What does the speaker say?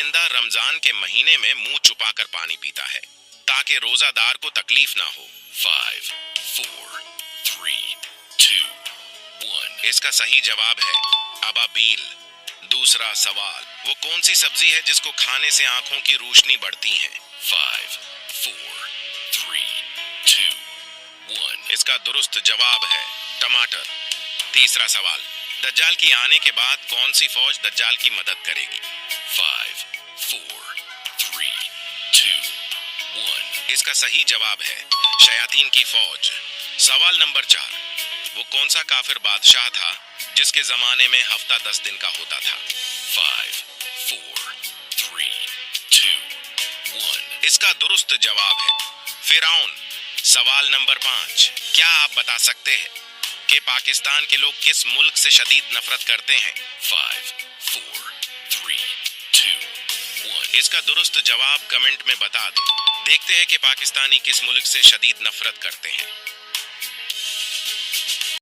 درندہ रमजान के महीने में मुंह छुपाकर पानी पीता है ताकि रोजादार को तकलीफ ना हो? 5, 4, 3, 2, 1। इसका सही जवाब है अबाबील। दूसरा सवाल, वो कौन सी सब्जी है जिसको खाने से आंखों की रोशनी बढ़ती है? 5, 4, 3, 2, 1। इसका दुरुस्त जवाब है टमाटर। तीसरा सवाल, दज्जाल की आने के बाद कौन सी फौज दज्जाल की मदद करेगी? 5, 4, 3, 2, 1। इसका सही जवाब है शयातीन की फौज। सवाल नंबर 4, वो कौन सा काफिर बादशाह था जिसके जमाने में हफ्ता 10 दिन का होता था? 5, 4, 3, 2, 1। इसका दुरुस्त जवाब है फिरौन। सवाल नंबर 5, क्या आप बता सकते हैं कि पाकिस्तान के लोग किस मुल्क से शदीद नफरत करते हैं? 5, 4, 3, 2, 1। इसका दुरुस्त जवाब कमेंट में बता दें। देखते हैं कि पाकिस्तानी किस मुल्क से शदीद नफरत करते हैं।